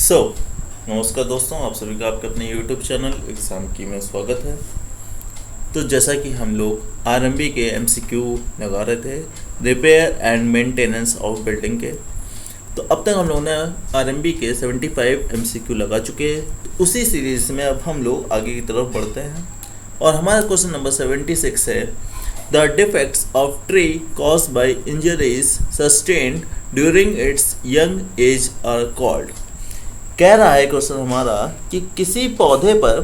सो नमस्कार दोस्तों, आप सभी का आपके अपने यूट्यूब चैनल एग्जाम की में स्वागत है। तो जैसा कि हम लोग आरएमबी के एमसीक्यू लगा रहे थे repair and maintenance of building के, तो अब तक हम लोगों ने आरएमबी के 75 एमसीक्यू लगा चुके हैं। तो उसी सीरीज में अब हम लोग आगे की तरफ बढ़ते हैं और हमारा क्वेश्चन नंबर 76 है the defects of tree caused by injuries sustained during its young age are called. कह रहा है क्वेश्चन हमारा कि किसी पौधे पर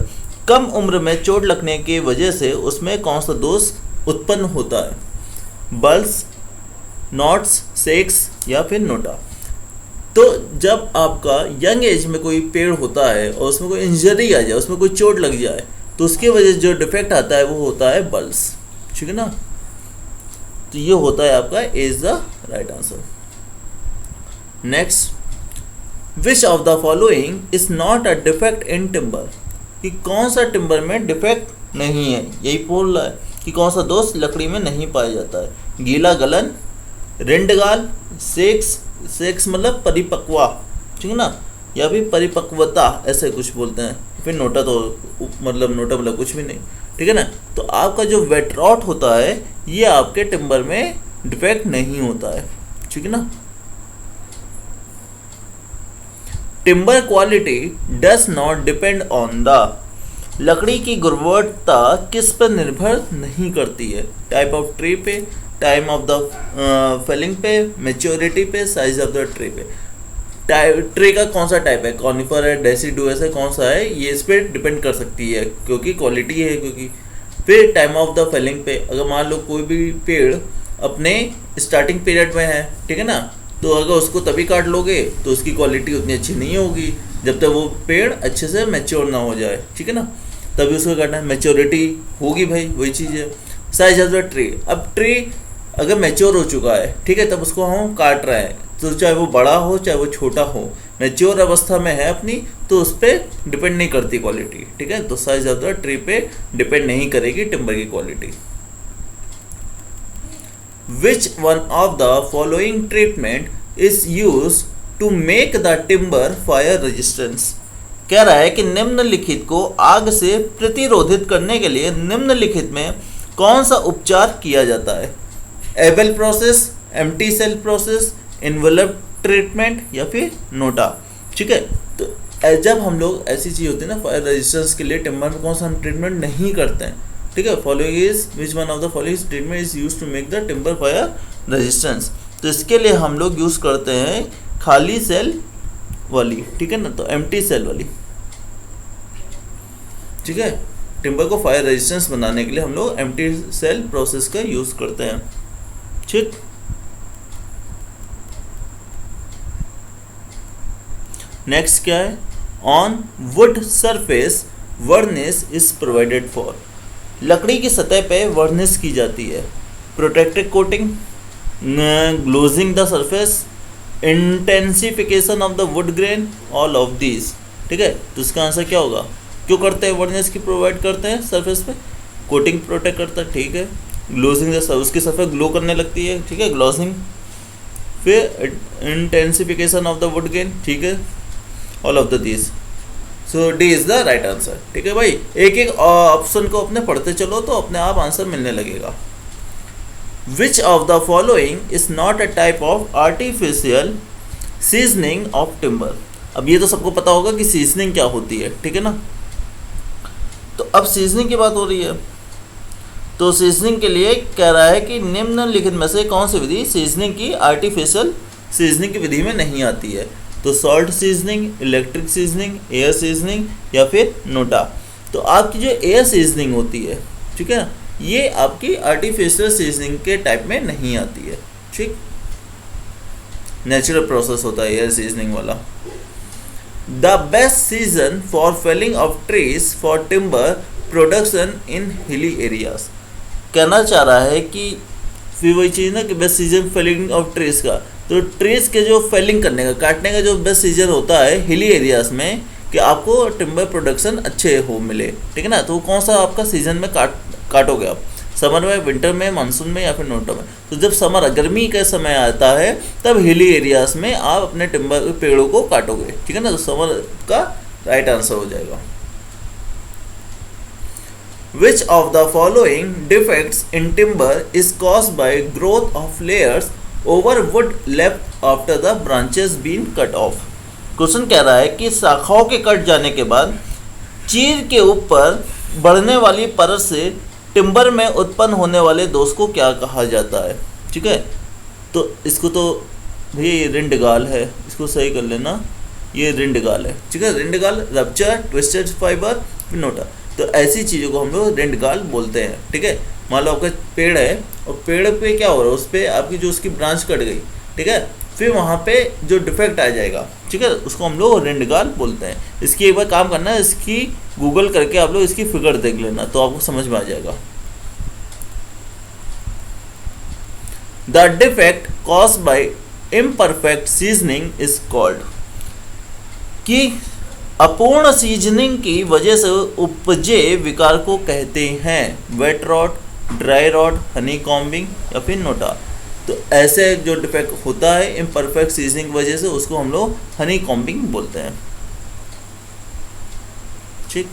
कम उम्र में चोट लगने की वजह से उसमें कौन सा दोष उत्पन्न होता है, बल्स, नॉट्स, सेक्स या फिर नोटा। तो जब आपका यंग एज में कोई पेड़ होता है और उसमें कोई इंजरी आ जाए, उसमें कोई चोट लग जाए, तो उसकी वजह से जो डिफेक्ट आता है वो होता है बल्स। ठीक है ना। तो ये होता है आपका is the right answer. Next, which of the following is not a defect in timber. कि कौन सा टिम्बर में डिफेक्ट नहीं है, यही बोल रहा है कि कौन सा दोष लकड़ी में नहीं पाया जाता है। गीला गलन, रिंडगाल, सेक्स मतलब परिपक्वा, ठीक है ना, या फिर परिपक्वता ऐसे कुछ बोलते हैं। फिर नोटा तो मतलब नोटा मतलब कुछ भी नहीं। ठीक है ना। तो आपका जो वेट रॉट होता है ये आपके टिम्बर में डिफेक्ट नहीं होता है। ठीक है ना। Timber quality does not depend on the. लकड़ी की गुणवत्ता किस पर निर्भर नहीं करती है। टाइप ऑफ ट्री पे, टाइम ऑफ द फेलिंग पे, मैच्योरिटी पे, साइज ऑफ द ट्री पे। ट्री का कौन सा टाइप है, कॉनिफर है, डेसिडुअस है, कौन सा है, ये इस पर डिपेंड कर सकती है क्योंकि क्वालिटी है। क्योंकि फिर टाइम ऑफ द फेलिंग पे, अगर मान लो कोई भी पेड़ अपने स्टार्टिंग पीरियड में है, ठीक है ना, तो अगर उसको तभी काट लोगे तो उसकी क्वालिटी उतनी अच्छी नहीं होगी जब तक वो पेड़ अच्छे से मैच्योर ना हो जाए। ठीक है ना, तभी उसको काटना है। मैच्योरिटी होगी भाई, वही चीज़ है। साइज ऑफ द ट्री, अब ट्री अगर मैच्योर हो चुका है, ठीक है, तब उसको हम काट रहे हैं, तो चाहे वो बड़ा हो चाहे वो छोटा हो, मैच्योर अवस्था में है अपनी, तो उस पर डिपेंड नहीं करती क्वालिटी। ठीक है, तो साइज ऑफ द ट्री पे डिपेंड नहीं करेगी टिम्बर की quality. Which one of the following treatment is used to make the timber fire resistance? कह रहा है कि निम्नलिखित को आग से प्रतिरोधित करने के लिए निम्नलिखित में कौन सा उपचार किया जाता है। Abel process, empty cell process, envelope treatment या फिर नोटा। ठीक है। तो जब हम लोग ऐसी चीज़ होती है ना फायर रेजिस्टेंस के लिए टिम्बर में कौन सा हम ट्रीटमेंट नहीं करते हैं। ठीक है। Following is which one of the following treatment is use to make the timber fire resistance. तो इसके लिए हम लोग यूज़ करते हैं खाली सेल वाली, ठीक है ना, तो एम्प्टी सेल वाली। ठीक है। टिम्बर को फायर रेजिस्टेंस बनाने के लिए हम लोग एम्प्टी सेल प्रोसेस का यूज़ करते हैं। ठीक। नेक्स्ट क्या है, on wood surface varnish is provided for. लकड़ी की सतह पे वर्निश की जाती है। Protective coating, glazing the surface, intensification of the wood grain, all of these. ठीक है। तो इसका आंसर क्या होगा, क्यों करते हैं वर्निश की प्रोवाइड करते हैं सरफेस पे, कोटिंग प्रोटेक्ट करता है। ठीक है। ग्लोजिंग द उसकी सरफेस ग्लो करने लगती है। ठीक है, ग्लोजिंग। फिर intensification of the wood grain, ठीक है, all of the these. So D is the right answer. ठीक है भाई, एक एक ऑप्शन को अपने पढ़ते चलो तो अपने आप आंसर मिलने लगेगा। विच of the following is not a type of artificial seasoning of timber. अब ये तो सबको पता होगा कि सीजनिंग क्या होती है। ठीक है ना। तो अब सीजनिंग की बात हो रही है, तो सीजनिंग के लिए कह रहा है कि निम्नलिखित में से कौन सी विधि सीजनिंग की आर्टिफिशियल सीजनिंग की विधि में नहीं आती है। तो salt seasoning, electric seasoning, air seasoning या फिर नोटा। तो आपकी जो एयर सीजनिंग होती है, ठीक है, ये आपकी आर्टिफिशियल सीजनिंग के टाइप में नहीं आती है। ठीक, नेचुरल प्रोसेस होता है एयर सीजनिंग वाला। The best season for felling of trees for timber production in hilly areas. कहना चाह रहा है कि फिर वही चीज़ ना कि best season felling of trees का, तो ट्रीज के जो फेलिंग करने का, काटने का जो बेस्ट सीजन होता है हिली एरियाज में, कि आपको टिम्बर प्रोडक्शन अच्छे हो मिले। ठीक है ना। तो कौन सा आपका सीजन में काटोगे आप, समर में, विंटर में, मानसून में या फिर नोटा में। तो जब समर गर्मी का समय आता है तब हिली एरियाज में आप अपने टिम्बर पेड़ों को काटोगे, ठीक है ना। तो समर का राइट आंसर हो जाएगा। Which of the following defects in timber is caused by growth of layers over wood left after the branches been cut off? Question कह रहा है कि शाखाओं के कट जाने के बाद चीर के ऊपर बढ़ने वाली परत से टिम्बर में उत्पन्न होने वाले दोष को क्या कहा जाता है, ठीक है। तो इसको तो भैया ये रिंडगाल है, इसको सही कर लेना, ये रिंडगाल है, ठीक है। रिंडगाल, रप्चर, ट्विस्टेड फाइबर, नोटा। तो ऐसी चीज़ों को हम लोग रिंडगाल बोलते हैं, ठीक है। मान लो आपका पेड़ है और पेड़ पे क्या हो रहा है, उस पर आपकी जो उसकी ब्रांच कट गई, ठीक है, फिर वहाँ पे जो डिफेक्ट आ जाएगा, ठीक है, उसको हम लोग रिंडगाल बोलते हैं। इसकी एक बार काम करना है, इसकी गूगल करके आप लोग इसकी फिगर देख लेना तो आपको समझ में आ जाएगा। The defect caused by imperfect seasoning is called, कि अपूर्ण सीजनिंग की वजह से उपजे विकार को कहते हैं wet rot, dry rot, honeycombing या फिर नोटा। तो ऐसे जो डिफेक्ट होता है इम्परफेक्ट सीजनिंग की वजह से उसको हम लोग हनी कॉम्बिंग बोलते हैं, ठीक।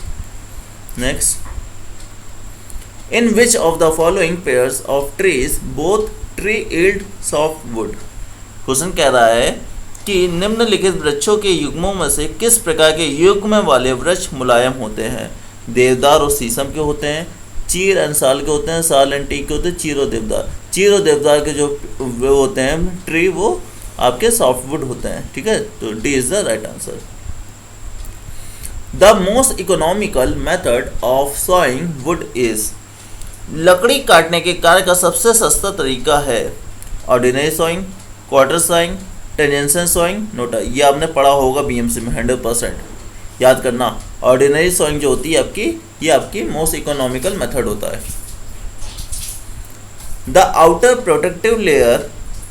Next, in which of the following pairs of trees both tree yield soft wood. Question कह रहा है कि निम्नलिखित वृक्षों के युग्मों में से किस प्रकार के युग्म वाले वृक्ष मुलायम होते हैं। देवदार और शीशम के होते हैं, चीर एंड साल के होते हैं, साल एंड टीक के होते हैं, चीर और देवदार। चीर और देवदार के जो वो होते हैं ट्री, वो आपके सॉफ्टवुड होते हैं, ठीक है। तो D is the right answer. The most economical method of sawing would is, लकड़ी काटने के कार्य का सबसे सस्ता तरीका है ordinary sawing, quarter sawing, tangential sawing, NOTA. ये आपने पढ़ा होगा बीएमसी में 100% याद करना। ऑर्डिनरी सॉइंग जो होती है आपकी, ये आपकी मोस्ट इकोनॉमिकल मेथड होता है। The outer protective layer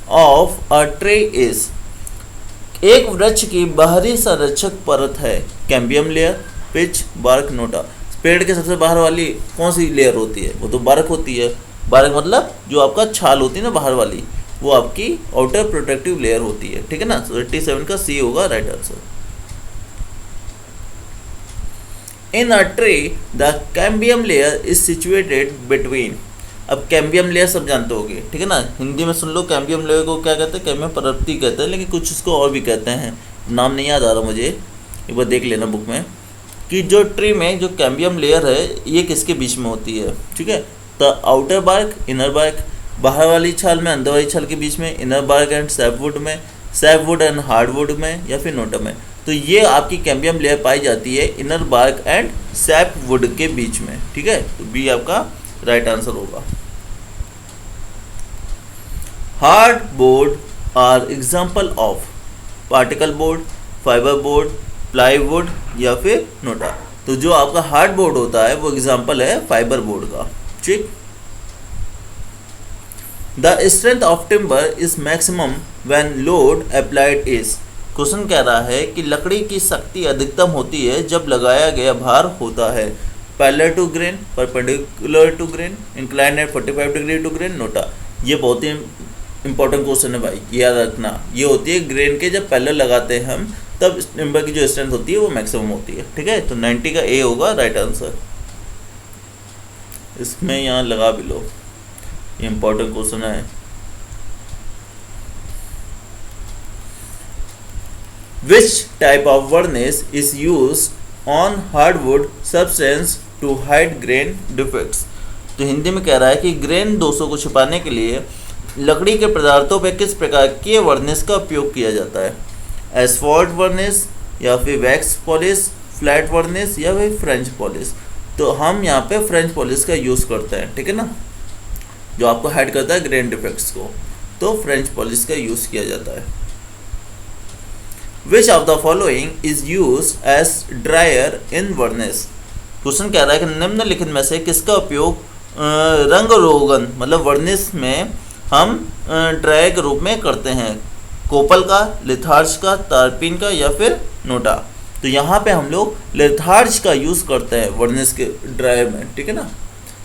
of a tree is, एक वृक्ष की बाहरी संरक्षक परत है cambium layer, pith, bark, NOTA. पेड़ के सबसे बाहर वाली कौन सी लेयर होती है, वो तो बार्क होती है। बार्क मतलब जो आपका छाल होती है ना बाहर वाली, वो आपकी आउटर प्रोटेक्टिव लेयर होती है, ठीक है ना। तो 87 का सी होगा right answer. In a tree the cambium layer is situated between, अब कैम्बियम लेयर सब जानते होगे, ठीक है ना। हिंदी में सुन लो, कैम्बियम लेयर को क्या कहते हैं, कैम्बियम परप्ती कहते हैं, लेकिन कुछ इसको और भी कहते हैं, नाम नहीं याद आ रहा मुझे, एक बार देख लेना बुक में कि जो ट्री में जो कैम्बियम लेयर है ये किसके बीच में होती है, ठीक है। The outer bark, inner bark, बाहर वाली छाल में अंदर वाली छाल के बीच में, इनर बार्क एंड सैपवुड में, सैपवुड एंड हार्डवुड में या फिर नोटा में। तो ये आपकी कैम्बियम लेयर पाई जाती है इनर बार्क एंड सैपवुड के बीच में, ठीक है। तो बी आपका राइट आंसर होगा। Hardboard are example of particle board, fibre board, plywood या फिर नोटा। तो जो आपका हार्ड बोर्ड होता है वो एग्जाम्पल है फाइबर बोर्ड का, ठीक। The strength of timber is maximum when load applied is, question कह रहा है कि लकड़ी की शक्ति अधिकतम होती है जब लगाया गया भार होता है parallel to grain, perpendicular to grain, inclined at 45 degree to grain, NOTA. ये बहुत ही इंपॉर्टेंट क्वेश्चन है भाई, ये याद रखना। ये होती है ग्रेन के जब पैरेलल लगाते हैं हम, तब टिम्बर की जो स्ट्रेंथ होती है वो मैक्सिमम होती है, ठीक है। तो 90 का ए होगा राइट आंसर। इसमें यहाँ लगा भी लो, ये इंपॉर्टेंट क्वेश्चन है। Which type of varnish is used on hardwood substance to hide grain defects? तो हिंदी में कह रहा है कि ग्रेन दोषों को छिपाने के लिए लकड़ी के पदार्थों पर किस प्रकार के वर्निश का उपयोग किया जाता है। एस्फॉल्ट वर्निश या फिर वैक्स पॉलिश, फ्लैट वर्निश या फिर फ्रेंच पॉलिश। तो हम यहाँ पे फ्रेंच पॉलिश का यूज़ करते हैं, ठीक है ना, जो आपको हाइड करता है ग्रेन डिफेक्ट्स को। तो फ्रेंच पॉलिश का यूज़ किया जाता है। Which of the following is used as dryer in varnish? Question कह रहा है कि निम्नलिखित में से किसका उपयोग रंग रोगन मतलब वर्निश में हम ड्रायर के रूप में करते हैं। कोपल का, लिथार्ज का, तारपीन का या फिर नोटा। तो यहाँ पे हम लोग लिथार्ज का यूज़ करते हैं वर्निश के ड्रायर में, ठीक है ना।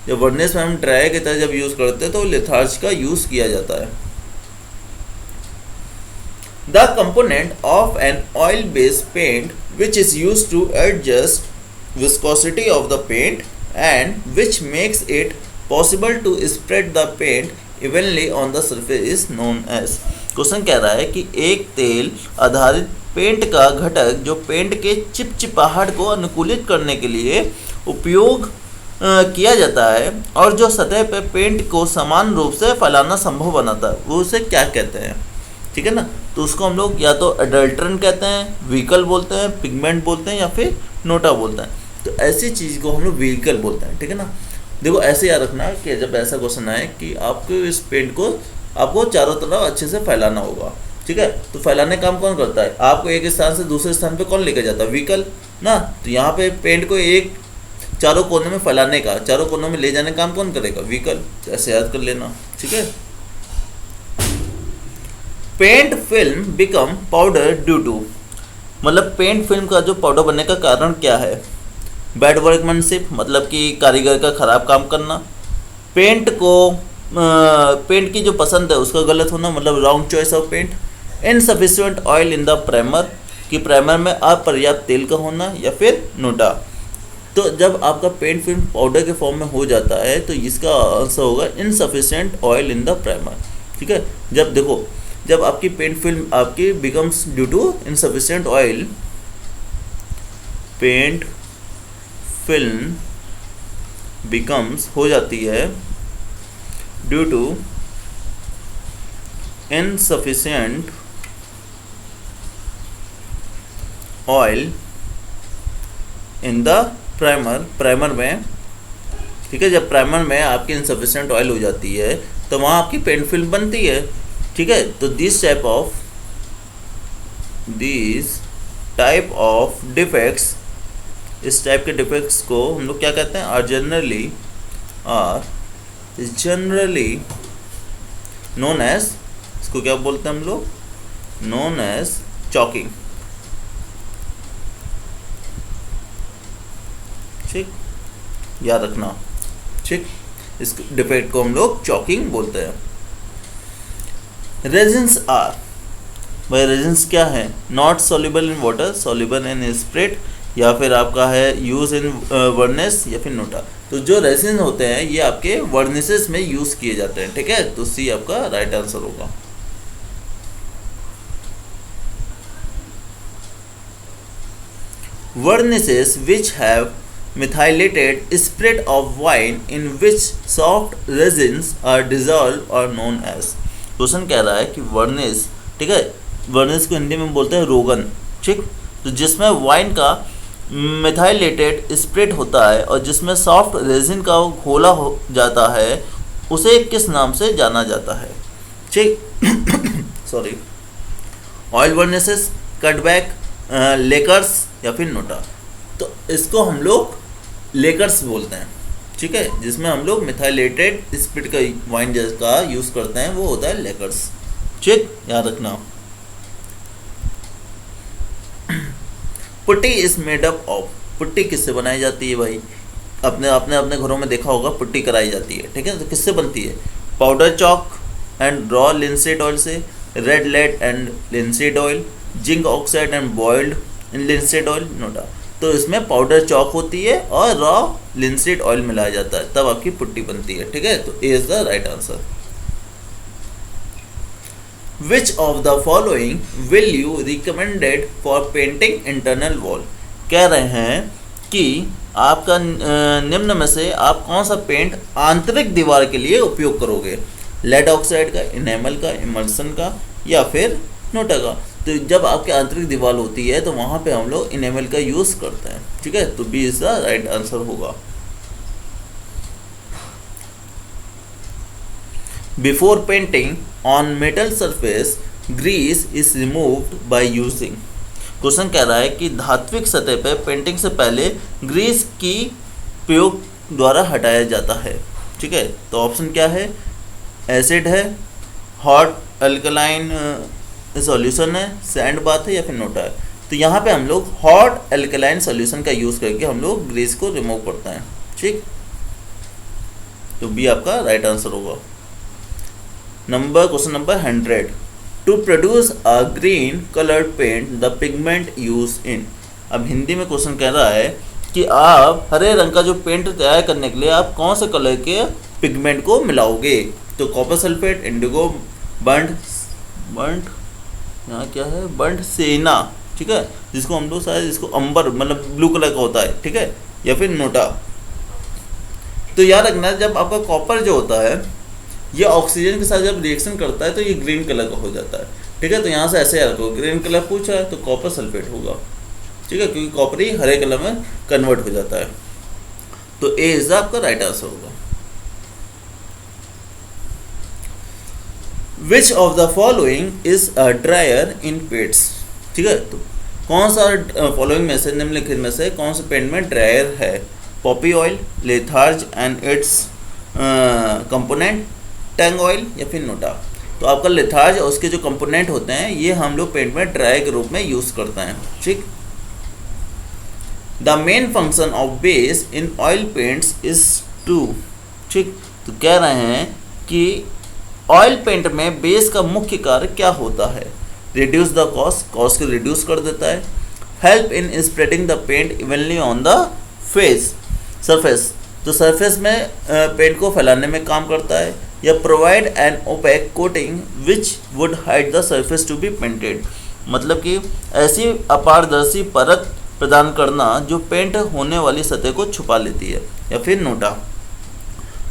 जब वर्निश में हम ड्राई की तरह जब यूज़ करते हैं तो लिथार्ज का यूज़ किया जाता है। The component of an oil-based paint which is used to adjust viscosity of the paint and which makes it possible to spread the paint evenly on the surface is known as। Question कह रहा है कि एक तेल आधारित paint का घटक जो पेंट के चिपचिपाहट को अनुकूलित करने के लिए उपयोग किया जाता है और जो सतह पर पेंट को समान रूप से फैलाना संभव बनाता है, वो उसे क्या कहते हैं। ठीक है ना, तो उसको हम लोग या तो एडल्ट्रेंट कहते हैं, व्हीकल बोलते हैं, पिगमेंट बोलते हैं या फिर नोटा बोलते हैं। तो ऐसी चीज़ को हम लोग व्हीकल बोलते हैं। ठीक है ना, देखो ऐसे याद रखना कि जब ऐसा क्वेश्चन आए कि आपको इस पेंट को आपको चारों तरफ अच्छे से फैलाना होगा। ठीक है, तो फैलाने काम कौन करता है, आपको एक स्थान से दूसरे स्थान पे कौन लेकर जाता है, व्हीकल ना। तो यहाँ पे पेंट को एक चारों कोने में फैलाने का, चारों कोनों में ले जाने का काम कौन करेगा, व्हीकल। ऐसे याद कर लेना। ठीक है, paint film become powder due to, मतलब पेंट फिल्म का जो पाउडर बनने का कारण क्या है, बैड वर्कमैनशिप मतलब कि कारीगर का ख़राब काम करना, पेंट की जो पसंद है उसका गलत होना मतलब wrong choice of paint, insufficient oil in the primer कि प्राइमर में अपर्याप्त तेल का होना, या फिर नोटा। तो जब आपका पेंट फिल्म पाउडर के फॉर्म में हो जाता है तो इसका आंसर होगा insufficient oil in the primer. ठीक है, जब देखो जब आपकी पेंट फिल्म आपकी becomes due to insufficient oil, paint film becomes हो जाती है due to insufficient oil in the primer में। ठीक है, जब प्राइमर में आपकी इनसफिशिएंट ऑयल हो जाती है तो वहाँ आपकी पेंट फिल्म बनती है। ठीक है, तो दिस टाइप ऑफ डिफेक्ट्स, इस टाइप के डिफेक्ट्स को हम लोग क्या कहते हैं, आर जनरली नोन एज, इसको क्या बोलते हैं हम लोग, नोन एज चॉकिंग। ठीक, याद रखना। ठीक, इस डिफेक्ट को हम लोग चॉकिंग बोलते हैं। रेजिन्स आर, भाई रेजिन्स क्या है, not soluble in water, soluble in spirit, या फिर आपका है यूज इन वर्निश या फिर नोटा। तो जो रेजिन होते हैं ये आपके वर्निशेस में यूज किए जाते हैं। ठीक है, तो सी आपका राइट आंसर होगा। Varnishes which have methylated spirit of wine in which soft resins are dissolved or known as। Question कह रहा है कि वर्निश, ठीक है, वर्निश को हिंदी में बोलते हैं रोगन। ठीक, तो जिसमें वाइन का मिथाइलेटेड स्पिरिट होता है और जिसमें सॉफ्ट रेजिन का घोला हो जाता है उसे किस नाम से जाना जाता है। ठीक सॉरी, ऑयल वर्निशेस, कटबैक, लेकर्स या फिर नोटा। तो इसको हम लोग लेकर्स बोलते हैं। ठीक है, जिसमें हम लोग मिथाइलेटेड स्पिरिट का वाइन का यूज़ करते हैं वो होता है लेकर्स। ठीक, याद रखना। Putty is made up of, putty किससे बनाई जाती है भाई, अपने घरों में देखा होगा पुट्टी कराई जाती है। ठीक है, तो किससे बनती है, powder chalk and raw linseed oil से, red lead and linseed oil, zinc oxide and boiled linseed oil, NOTA. तो इसमें पाउडर चॉक होती है और रॉ लिंसेड ऑयल मिलाया जाता है, तब आपकी पुट्टी बनती है। ठीक है, तो A is the right answer. Which of the following will you recommended for painting internal wall, कह रहे हैं कि आपका निम्न में से आप कौन सा पेंट आंतरिक दीवार के लिए उपयोग करोगे, लेड ऑक्साइड का, इनेमल का, इमल्सन का या फिर नोटा का। तो जब आपके आंतरिक दीवार होती है तो वहाँ पे हम लोग इनेमल का यूज़ करते हैं। ठीक है, तो B is the right answer होगा। Before painting on metal surface grease is removed by using, question कह रहा है कि धात्विक सतह पर पेंटिंग से पहले ग्रीस की प्रयोग द्वारा हटाया जाता है। ठीक है, तो ऑप्शन क्या है, एसिड है, हॉट अल्कलाइन सॉल्यूशन है, सैंड बाथ है या फिर नोटा है। तो यहाँ पे हम लोग हॉट अल्कलाइन सॉल्यूशन का यूज़ करके हम लोग ग्रीस को रिमूव करते हैं। ठीक, तो बी आपका राइट आंसर होगा। Question number 100, to produce a green coloured paint the pigment use in. अब हिंदी में क्वेश्चन कह रहा है कि आप हरे रंग का जो पेंट तैयार करने के लिए आप कौन से कलर के पिगमेंट को मिलाओगे। तो कॉपर सल्फेट, इंडिगो, बर्न्ट यहाँ क्या है, बर्न्ट सेना, ठीक है, जिसको हम लोग शायद इसको अंबर मतलब ब्लू कलर का होता है, ठीक है, या फिर नोटा। तो याद रखना जब आपका कॉपर जो होता है ये ऑक्सीजन के साथ जब रिएक्शन करता है तो ये ग्रीन कलर का हो जाता है, ठीक है। तो यहाँ से ऐसे याद रखो, ग्रीन कलर पूछा है तो कॉपर सल्फेट होगा, ठीक है, क्योंकि कॉपर ही हरे कलर में कन्वर्ट हो जाता है। तो ए इज आपका राइट आंसर होगा। Which of the following is a dryer in paints, ठीक है। तो कौन सा फॉलोइंग में से, निम्नलिखित में से कौन सा पेंट में ड्रायर है। Poppy oil, litharge and its component, tung oil या फिर नोटा। तो आपका लेथार्ज और उसके जो कंपोनेंट होते हैं ये हम लोग पेंट में ड्राई के रूप में यूज करते हैं, ठीक। The main function of base in oil paints is to, ठीक। तो कह रहे हैं कि ऑयल पेंट में बेस का मुख्य कार्य क्या होता है। रिड्यूस द कॉस्ट, कॉस्ट को रिड्यूस कर देता है। Help in spreading the paint evenly on the face, surface, तो सरफेस में पेंट को फैलाने में काम करता है। या provide an opaque coating which would hide the surface to be painted, मतलब कि ऐसी अपारदर्शी परत प्रदान करना जो पेंट होने वाली सतह को छुपा लेती है। या फिर नोटा।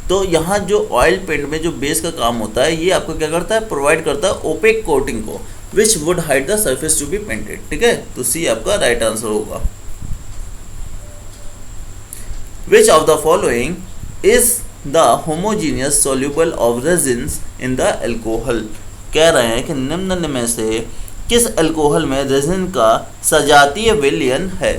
तो यहाँ जो ऑयल पेंट में जो बेस का काम होता है ये आपको क्या करता है, प्रोवाइड करता है ओपेक कोटिंग को, which would hide the surface to be painted, ठीक है। तो सी आपका राइट आंसर होगा। Which of the following is the homogeneous soluble of resins in the alcohol, कह रहे हैं कि निम्न में से किस एल्कोहल में रेजिन का सजातीय विलयन है।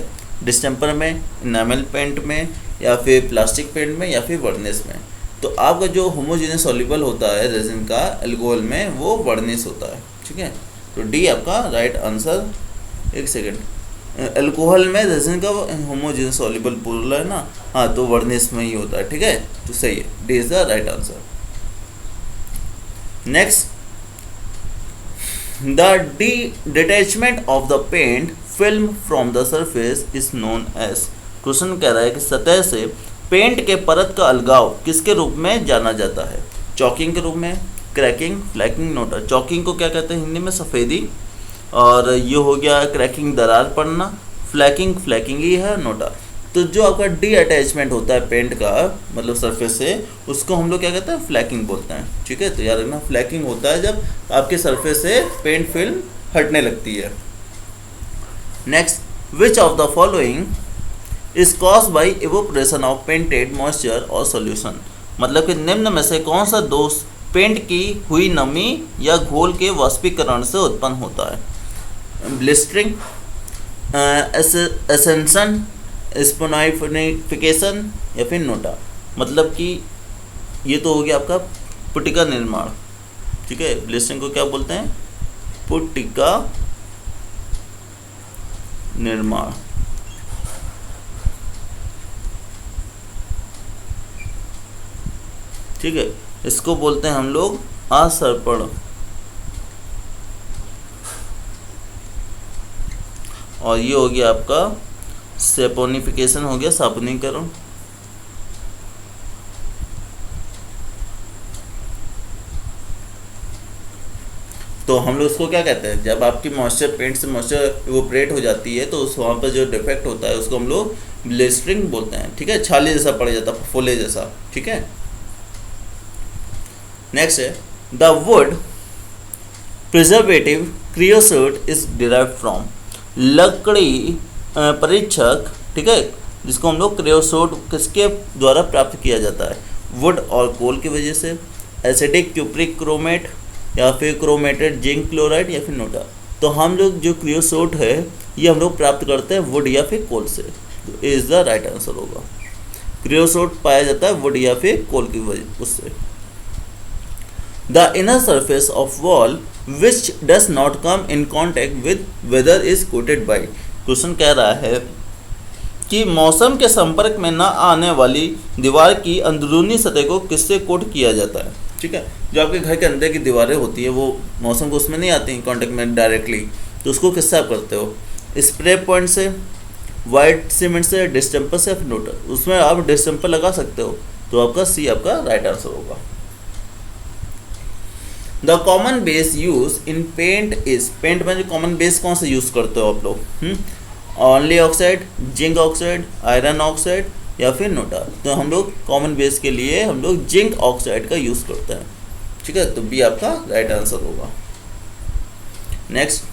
डिस्टेम्पर में, इनामल पेंट में, या फिर प्लास्टिक पेंट में, या फिर वर्निश में। तो आपका जो होमोजीनियस सोल्यूबल होता है रेजिन का एल्कोहल में वो वर्निश होता है, ठीक है। तो डी आपका राइट आंसर। एक सेकेंड, एल्कोहल में रेजिन का होमोजीनियस सॉल्युबल पूरा है ना, हाँ, तो वर्निश में ही होता है, ठीक है। तो सही है, D is the right answer. Next, the detachment of the paint film from the surface is known as. Question कह रहा है कि सतह से पेंट के परत का अलगाव किसके रूप में जाना जाता है। चॉकिंग के रूप में, क्रैकिंग, फ्लैकिंग, नोटा। चॉकिंग को क्या कहते हैं हिंदी में, सफ़ेदी, और ये हो गया क्रैकिंग, दरार पड़ना। फ्लैकिंग ही है, नोटा। तो जो आपका डी अटैचमेंट होता है पेंट का मतलब सरफेस से, उसको हम लोग क्या कहते हैं, फ्लैकिंग बोलते हैं, ठीक है। तो याद रखना फ्लैकिंग होता है जब आपके सरफेस से पेंट फिल्म हटने लगती है। Next, which of the following is caused by evaporation of painted moisture और सॉल्यूशन, मतलब कि निम्न में से कौन सा दोष पेंट की हुई नमी या घोल के वाष्पीकरण से उत्पन्न होता है। ब्लिस्टरिंग, एसेंशन, स्पोनाइफिकेशन या फिर नोटा। मतलब कि ये तो हो गया आपका पुटिका निर्माण, ठीक है। ब्लिस्टरिंग को क्या बोलते हैं, पुटिका निर्माण। ठीक है, इसको बोलते हैं हम लोग असर्पण, और ये हो गया आपका सेपोनिफिकेशन, हो गया साबुनीकरण। तो हम लोग इसको क्या कहते हैं, जब आपकी मॉइस्चर पेंट से मॉइस्चर इवोपरेट हो जाती है तो उस वहाँ पर जो डिफेक्ट होता है उसको हम लोग ब्लिस्टरिंग बोलते हैं, ठीक है। छाले जैसा पड़ जाता है, फफोले जैसा, ठीक है। नेक्स्ट है, the wood preservative creosote is derived from. लकड़ी परीक्षक, ठीक है, जिसको हम लोग क्रियोसोट किसके द्वारा प्राप्त किया जाता है, वुड और कोल की वजह से। एसिडिक क्यूप्रिक क्रोमेट या फिर क्रोमेटेड जिंक क्लोराइड या फिर नोटा। तो हम लोग जो क्रियोसोट है ये हम लोग प्राप्त करते हैं वुड या फिर कोल से, तो इज द राइट आंसर होगा। क्रियोसोट पाया जाता है वुड या फिर कोल की वजह उससे। The inner surface of wall which does not come in contact with weather is coated by. Question कह रहा है कि मौसम के संपर्क में न आने वाली दीवार की अंदरूनी सतह को किससे कोट किया जाता है। ठीक है, जो आपके घर के अंदर की दीवारें होती है वो मौसम को उसमें नहीं आती कांटेक्ट में डायरेक्टली, तो उसको किससे आप करते हो, स्प्रे पॉइंट से, वाइट सीमेंट से, डिस्टेंपर से, फिर नोटर। उसमें आप डिस्टेंपर लगा सकते हो, तो आपका सी आपका राइट आंसर होगा। The common base use in paint is, paint में जो कॉमन बेस कौन सा यूज करते हो आप लोग, only oxide, zinc oxide, iron oxide या फिर नोटा। तो हम लोग कॉमन बेस के लिए हम लोग जिंक ऑक्साइड का यूज करते हैं। ठीक है, तो बी आपका राइट आंसर होगा। Next,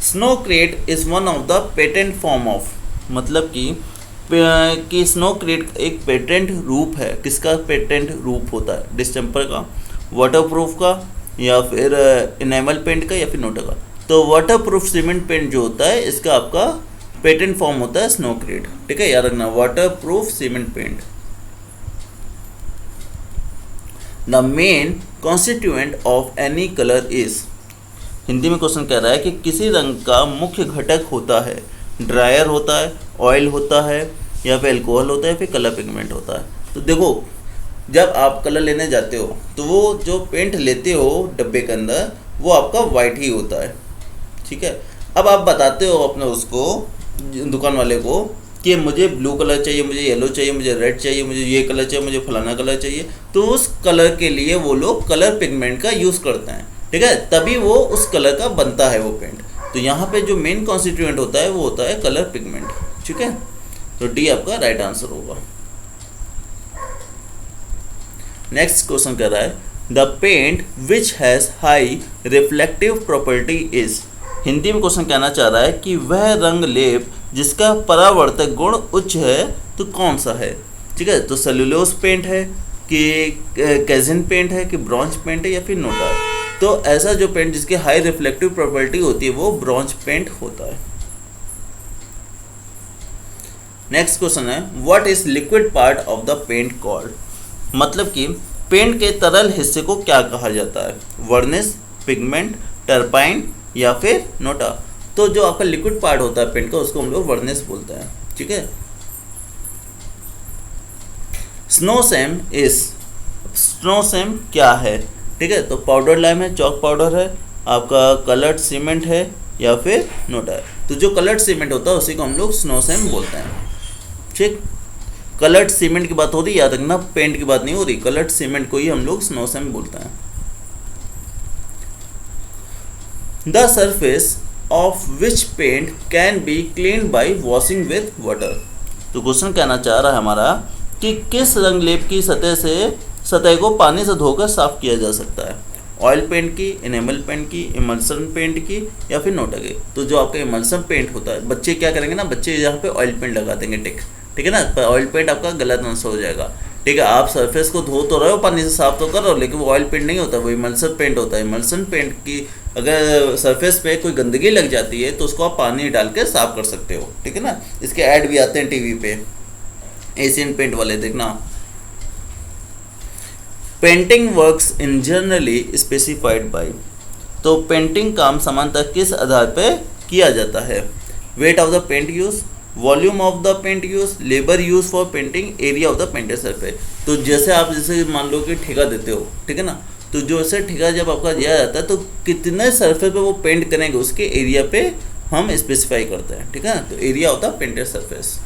snowcrete is one of the patent form of, मतलब कि स्नोक्रेट एक पेटेंट रूप है। किसका पेटेंट रूप होता है, डिस्टेंपर का, वाटरप्रूफ का, या फिर इनेमल पेंट का, या फिर नोटा का। तो वाटरप्रूफ सीमेंट पेंट जो होता है इसका आपका पेटेंट फॉर्म होता है स्नोक्रेट। ठीक है, याद रखना, waterproof cement paint. The main constituent of any colour is, Hindi में क्वेश्चन कह रहा है कि किसी रंग का मुख्य घटक होता है, ड्रायर होता है, ऑयल होता है, या फिर अल्कोहल होता है, फिर कलर पिगमेंट होता है। तो देखो, जब आप कलर लेने जाते हो तो वो जो पेंट लेते हो डब्बे के अंदर वो आपका वाइट ही होता है। ठीक है, अब आप बताते हो अपने उसको दुकान वाले को कि मुझे ब्लू कलर चाहिए, मुझे येलो चाहिए, मुझे रेड चाहिए, मुझे ये कलर चाहिए, मुझे फलाना कलर चाहिए, तो उस कलर के लिए वो लोग कलर पिगमेंट का यूज़ करते हैं। ठीक है, तभी वो उस कलर का बनता है वो पेंट। तो यहाँ पे जो मेन कॉन्स्टिट्यूएंट होता है वो होता है कलर पिगमेंट। ठीक है, तो डी आपका राइट आंसर होगा। नेक्स्ट क्वेश्चन कह रहा है the paint which has high reflective property is, Hindi में क्वेश्चन कहना चाह रहा है कि वह रंग लेप जिसका परावर्तक गुण उच्च है तो कौन सा है। ठीक है, तो सेलुलोज पेंट है कि कैजिन पेंट है कि ब्रॉन्ज पेंट है या फिर नोटा है। तो ऐसा जो पेंट जिसकी हाई रिफ्लेक्टिव प्रॉपर्टी होती है वो ब्रॉन्ज पेंट होता है। नेक्स्ट क्वेश्चन है what is liquid part of the paint called, मतलब कि पेंट के तरल हिस्से को क्या कहा जाता है, वर्निश, पिगमेंट, टर्पाइन या फिर नोटा। तो जो आपका लिक्विड पार्ट होता है पेंट का उसको हम लोग वर्निश बोलते हैं। ठीक है, स्नोसैम इज, स्नोसैम क्या है। ठीक है, तो पाउडर लाइम है, चौक पाउडर है, आपका कलर्ड सीमेंट है या फिर नोटा है। तो जो कलर्ड सीमेंट होता है उसी को हम लोग स्नोसैम बोलते हैं। ठीक, कलर्ड सीमेंट की बात हो रही, याद रखना पेंट की बात नहीं हो रही, कलर्ड सीमेंट को ही हम लोग स्नोसैम बोलते हैं। The surface of which paint can be clean by washing with water. तो क्वेश्चन कहना चाह रहा है हमारा कि किस रंग लेप की सतह को पानी से धोकर साफ किया जा सकता है, ऑयल पेंट की, इनेमल पेंट की, इमल्सन पेंट की या फिर नोटा की। तो जो आपका इमल्सन पेंट होता है, बच्चे क्या करेंगे ना, बच्चे यहाँ पे ऑयल पेंट लगा देंगे टिक। ठीक है ना, पर ऑयल पेंट आपका गलत आंसर हो जाएगा। ठीक है, आप सरफेस को धो तो रहे हो, पानी से साफ तो कर रहे हो, लेकिन वो ऑयल पेंट नहीं होता, वो इमल्सन पेंट होता है। इमल्सन पेंट की अगर सरफेस पे कोई गंदगी लग जाती है तो उसको आप पानी डाल के साफ कर सकते हो। ठीक है ना, इसके ऐड भी आते हैं टीवी पे, एशियन पेंट वाले, देखना। Painting works in generally specified by, तो पेंटिंग काम सामान्यतः किस आधार पे किया जाता है, weight of the paint use, volume of the paint use, labour use for painting, area of the painted surface. तो जैसे मान लो कि ठेका देते हो, ठीक है ना, तो जो ऐसे ठेका जब आपका दिया जाता है तो कितने सरफेस पे वो पेंट करेंगे उसके एरिया पे हम स्पेसिफाई करते हैं। ठीक है ना, तो area of the painted surface.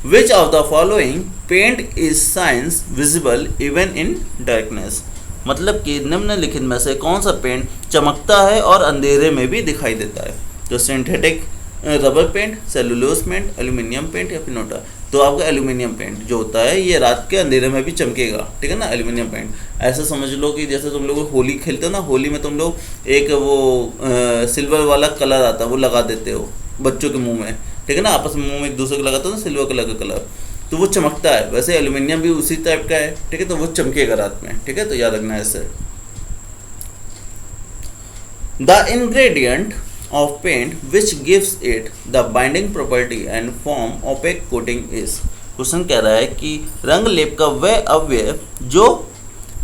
Which of the following paint is science visible even in darkness, मतलब कि निम्नलिखित में से कौन सा पेंट चमकता है और अंधेरे में भी दिखाई देता है। तो synthetic rubber paint, cellulose paint, aluminium paint या फिर नोटा। तो आपका एल्यूमिनियम पेंट जो होता है ये रात के अंधेरे में भी चमकेगा। ठीक है ना, एल्यूमिनियम पेंट ऐसा समझ लो कि जैसे तुम लोग होली खेलते हो ना, होली में तुम लोग एक वो सिल्वर वाला कलर आता है वो लगा देते हो बच्चों के मुंह में। ठीक है ना, आपस में मुंह में एक दूसरे को लगाते हो ना सिल्वर कलर का कलर, तो वो चमकता है। वैसे एल्यूमिनियम भी उसी टाइप का है। ठीक है, तो वो चमकेगा रात में। ठीक है, तो याद रखना है इससे। The ingredient of paint which gives it the binding property and form opaque coating is, question कह रहा है कि रंग लेप का वह अवयव जो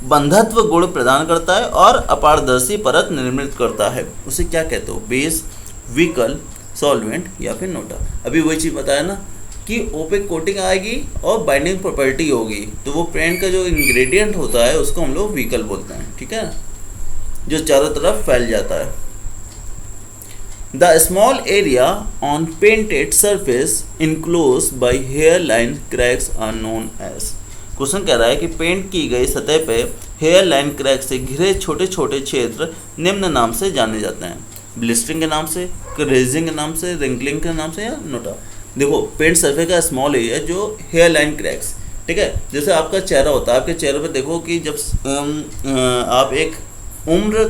बंधत्व गुण प्रदान करता है और अपारदर्शी परत निर्मित करता है उसे क्या कहते हो, बेस, व्हीकल, सॉल्वेंट या फिर नोटा। अभी वही चीज़ बताया ना कि ओपेक कोटिंग आएगी और बाइंडिंग प्रॉपर्टी होगी, तो वो पेंट का जो इंग्रेडिएंट होता है उसको हम लोग व्हीकल बोलते हैं, ठीक है, जो चारों तरफ फैल जाता है। The small area on painted surface enclose by hairline cracks are known as. Question कह रहा है कि पेंट की गई सतह पे हेयर लाइन क्रैक से घिरे छोटे छोटे क्षेत्र निम्न नाम से जाने जाते हैं, ब्लिस्टरिंग के नाम से, क्रेजिंग के नाम से, रिंकलिंग के नाम से या नोटा। देखो पेंट सरफेस का स्मॉल एरिया जो हेयर लाइन क्रैक्स, ठीक है, जैसे आपका चेहरा होता है, आपके चेहरे पे देखो कि जब आप एक उम्र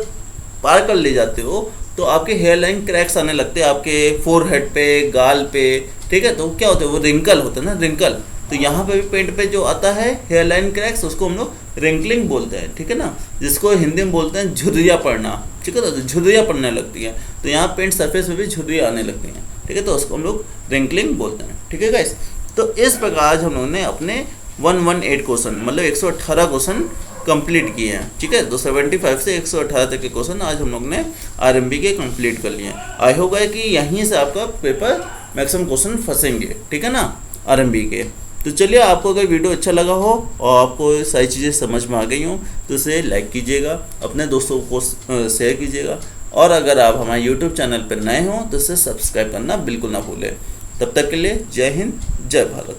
पार कर ले जाते हो तो आपके हेयर लाइन क्रैक्स आने लगते हैं आपके फोरहेड पे, गाल पे, ठीक है, तो क्या होता है वो रिंकल होता है ना, रिंकल। तो यहाँ पे भी पेंट पे जो आता है हेयर लाइन क्रैक्स उसको हम लोग रिंकलिंग बोलते हैं, ठीक है ना, जिसको हिंदी में बोलते हैं झुर्रियाँ पड़ना, ठीक है, तो झुर्रियाँ पड़ने लगती हैं, तो यहाँ पेंट सरफेस में भी झुर्रियाँ आने लगती हैं, ठीक है, तो उसको हम लोग रिंकलिंग बोलते हैं, ठीक है गाइस। तो इस प्रकार हम लोगों ने अपने 118 क्वेश्चन मतलब 118 क्वेश्चन कंप्लीट किए हैं, ठीक है। तो 75 से 118 तक के क्वेश्चन आज हम लोग ने आरएमबी के कंप्लीट कर लिए हैं। आई होप है कि यहीं से आपका पेपर मैक्सिमम क्वेश्चन फंसेंगे, ठीक है ना, आरएमबी के। तो चलिए, आपको अगर वीडियो अच्छा लगा हो और आपको सारी चीज़ें समझ में आ गई हो तो इसे लाइक कीजिएगा, अपने दोस्तों को शेयर कीजिएगा, और अगर आप हमारे यूट्यूब चैनल पर नए हों तो इसे सब्सक्राइब करना बिल्कुल ना भूलें। तब तक के लिए जय हिंद, जय भारत।